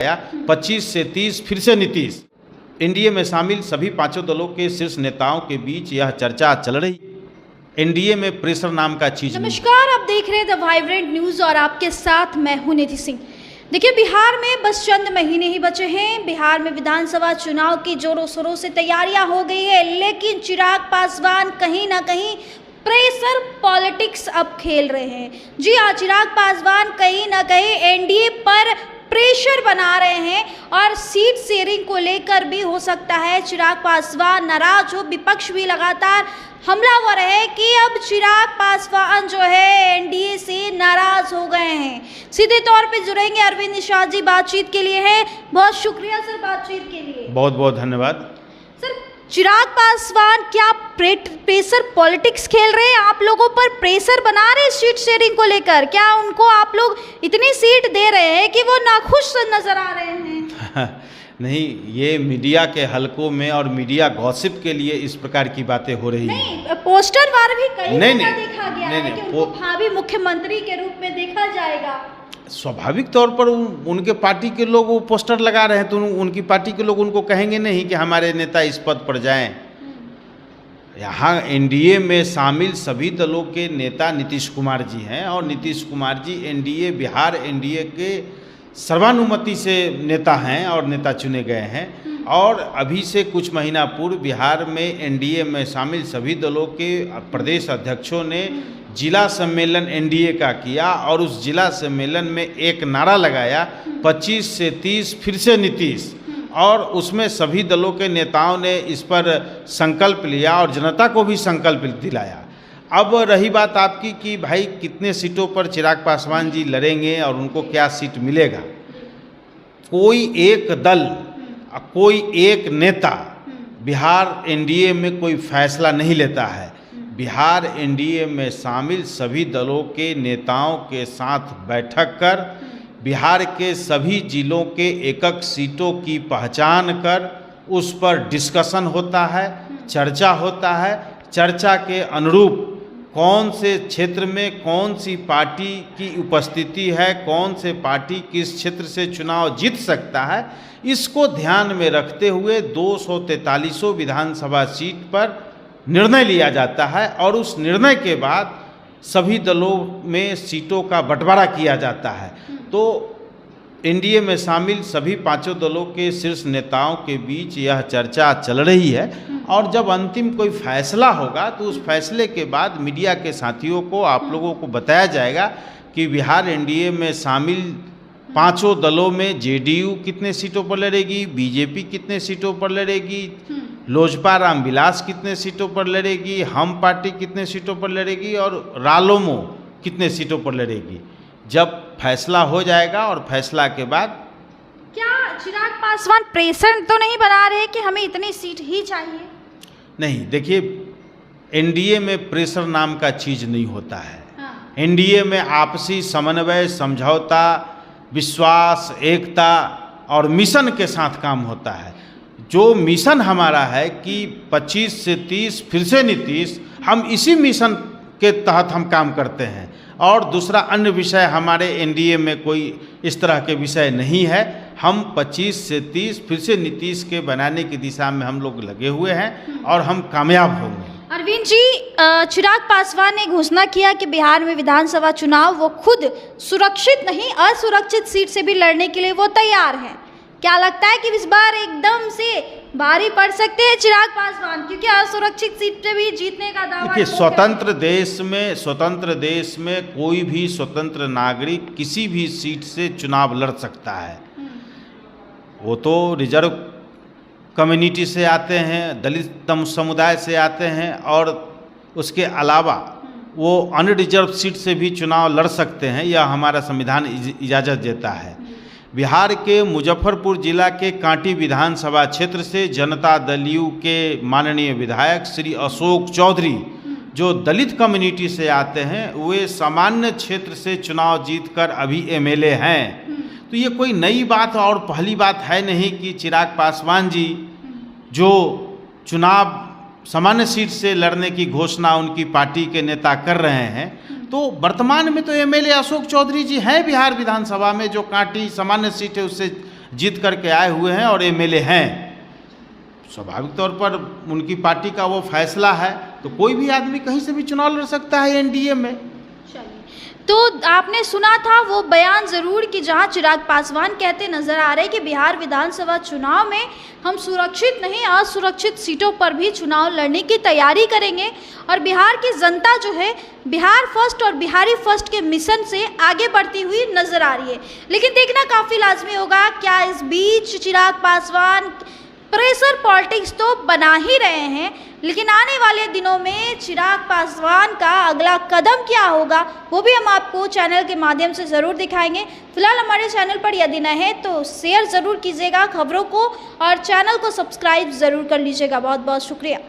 25 से 30 फिर से नीतीश। एनडीए में शामिल सभी पांचों दलों के शीर्ष नेताओं के बीच यह चर्चा चल रही। एनडीए में प्रेशर नाम का चीज नहीं। नमस्कार, आप देख रहे हैं द वाइब्रेंट न्यूज और आपके साथ मैं हूं निधि सिंह। देखिए, बिहार में बस चंद महीने ही बचे हैं। बिहार में विधानसभा चुनाव की जोरों शोरों से तैयारियां हो गई है, लेकिन चिराग पासवान कहीं ना कहीं प्रेशर पॉलिटिक्स अब खेल रहे हैं। जी हाँ, चिराग पासवान कहीं ना कहीं एनडीए पर प्रेशर बना रहे हैं और सीट शेयरिंग को लेकर भी हो सकता है चिराग पासवान नाराज हो। विपक्ष भी लगातार हमलावर है कि अब चिराग पासवान जो है एनडीए से नाराज हो गए हैं। सीधे तौर पे जुड़ेंगे अरविंद निषाद जी बातचीत के लिए है। बहुत शुक्रिया सर बातचीत के लिए। बहुत बहुत धन्यवाद सर, चिराग पासवान क्या प्रेशर पॉलिटिक्स खेल रहे हैं? आप लोगों पर प्रेशर बना रहे हैं सीट शेयरिंग को लेकर? क्या उनको आप लोग इतनी सीट दे रहे हैं कि वो नाखुश नजर आ रहे हैं? नहीं, ये मीडिया के हलकों में और मीडिया गॉसिप के लिए इस प्रकार की बातें हो रही हैं। नहीं, पोस्टर वार भी कई जगह देखा गया है नहीं, कि उनको भावी मुख्यमंत्री के रूप में देखा जाएगा। स्वाभाविक तौर पर उनके पार्टी के लोग वो पोस्टर लगा रहे हैं, तो उनकी पार्टी के लोग उनको कहेंगे नहीं कि हमारे नेता इस पद पर जाएं। यहाँ एनडीए में शामिल सभी दलों के नेता नीतीश कुमार जी हैं और नीतीश कुमार जी एनडीए बिहार एनडीए के सर्वानुमति से नेता हैं और नेता चुने गए हैं। और अभी से कुछ महीना पूर्व बिहार में एनडीए में शामिल सभी दलों के प्रदेश अध्यक्षों ने जिला सम्मेलन एनडीए का किया और उस जिला सम्मेलन में एक नारा लगाया, 25 से 30 फिर से नीतीश। और उसमें सभी दलों के नेताओं ने इस पर संकल्प लिया और जनता को भी संकल्प दिलाया। अब रही बात आपकी कि भाई कितने सीटों पर चिराग पासवान जी लड़ेंगे और उनको क्या सीट मिलेगा, कोई एक दल, कोई एक नेता बिहार एनडीए में कोई फैसला नहीं लेता है। बिहार एनडीए में शामिल सभी दलों के नेताओं के साथ बैठक कर बिहार के सभी जिलों के एक-एक सीटों की पहचान कर उस पर डिस्कशन होता है, चर्चा होता है। चर्चा के अनुरूप कौन से क्षेत्र में कौन सी पार्टी की उपस्थिति है, कौन से पार्टी किस क्षेत्र से चुनाव जीत सकता है, इसको ध्यान में रखते हुए 243 विधानसभा सीट पर निर्णय लिया जाता है और उस निर्णय के बाद सभी दलों में सीटों का बंटवारा किया जाता है। तो एनडीए में शामिल सभी पांचों दलों के शीर्ष नेताओं के बीच यह चर्चा चल रही है और जब अंतिम कोई फैसला होगा तो उस फैसले के बाद मीडिया के साथियों को, आप लोगों को बताया जाएगा कि बिहार एनडीए में शामिल पांचों दलों में जेडीयू कितने सीटों पर लड़ेगी, बीजेपी कितने सीटों पर लड़ेगी, लोजपा रामविलास कितने सीटों पर लड़ेगी, हम पार्टी कितने सीटों पर लड़ेगी और रालोमो कितने सीटों पर लड़ेगी। जब फैसला हो जाएगा और फैसला के बाद क्या चिराग पासवान प्रेशर तो नहीं बना रहे कि हमें इतनी सीट ही चाहिए? नहीं, देखिए, एनडीए में प्रेशर नाम का चीज़ नहीं होता है। हाँ। एनडीए में आपसी समन्वय, समझौता, विश्वास, एकता और मिशन के साथ काम होता है। जो मिशन हमारा है कि 25 से 30 फिर से नीतीश, हम इसी मिशन के तहत हम काम करते हैं। और दूसरा अन्य विषय हमारे एनडीए में कोई इस तरह के विषय नहीं है। हम 25 से 30 फिर से नीतीश के बनाने की दिशा में हम लोग लगे हुए हैं और हम कामयाब होंगे। अरविंद जी, चिराग पासवान ने घोषणा किया कि बिहार में विधानसभा चुनाव वो खुद सुरक्षित नहीं असुरक्षित सीट से भी लड़ने के लिए वो तैयार हैं। क्या लगता है कि इस बार एकदम से भारी पड़ सकते हैं चिराग पासवान, क्योंकि असुरक्षित सीट से भी जीतने का दावा? देखिए, स्वतंत्र देश में कोई भी स्वतंत्र नागरिक किसी भी सीट से चुनाव लड़ सकता है। वो तो रिजर्व कम्युनिटी से आते हैं, दलित समुदाय से आते हैं और उसके अलावा वो अनरिजर्व सीट से भी चुनाव लड़ सकते हैं। यह हमारा संविधान इजाज़त देता है। बिहार के मुजफ्फरपुर जिला के कांटी विधानसभा क्षेत्र से जनता दल यू के माननीय विधायक श्री अशोक चौधरी, जो दलित कम्युनिटी से आते हैं, वे सामान्य क्षेत्र से चुनाव जीतकर अभी एमएलए हैं। तो ये कोई नई बात और पहली बात है नहीं कि चिराग पासवान जी जो चुनाव सामान्य सीट से लड़ने की घोषणा उनकी पार्टी के नेता कर रहे हैं, तो वर्तमान में तो एमएलए अशोक चौधरी जी हैं बिहार विधानसभा में, जो कांटी सामान्य सीट है उससे जीत करके आए हुए हैं और एमएलए हैं। स्वाभाविक तौर पर उनकी पार्टी का वो फैसला है, तो कोई भी आदमी कहीं से भी चुनाव लड़ सकता है एनडीए में। तो आपने सुना था वो बयान ज़रूर कि जहां चिराग पासवान कहते नजर आ रहे कि बिहार विधानसभा चुनाव में हम सुरक्षित नहीं असुरक्षित सीटों पर भी चुनाव लड़ने की तैयारी करेंगे और बिहार की जनता जो है बिहार फर्स्ट और बिहारी फर्स्ट के मिशन से आगे बढ़ती हुई नजर आ रही है। लेकिन देखना काफ़ी लाजमी होगा, क्या इस बीच चिराग पासवान प्रेशर पॉलिटिक्स तो बना ही रहे हैं, लेकिन आने वाले दिनों में चिराग पासवान का अगला कदम क्या होगा वो भी हम आपको चैनल के माध्यम से ज़रूर दिखाएंगे। फिलहाल हमारे चैनल पर यदि नए हैं तो शेयर ज़रूर कीजिएगा खबरों को और चैनल को सब्सक्राइब ज़रूर कर लीजिएगा। बहुत बहुत शुक्रिया।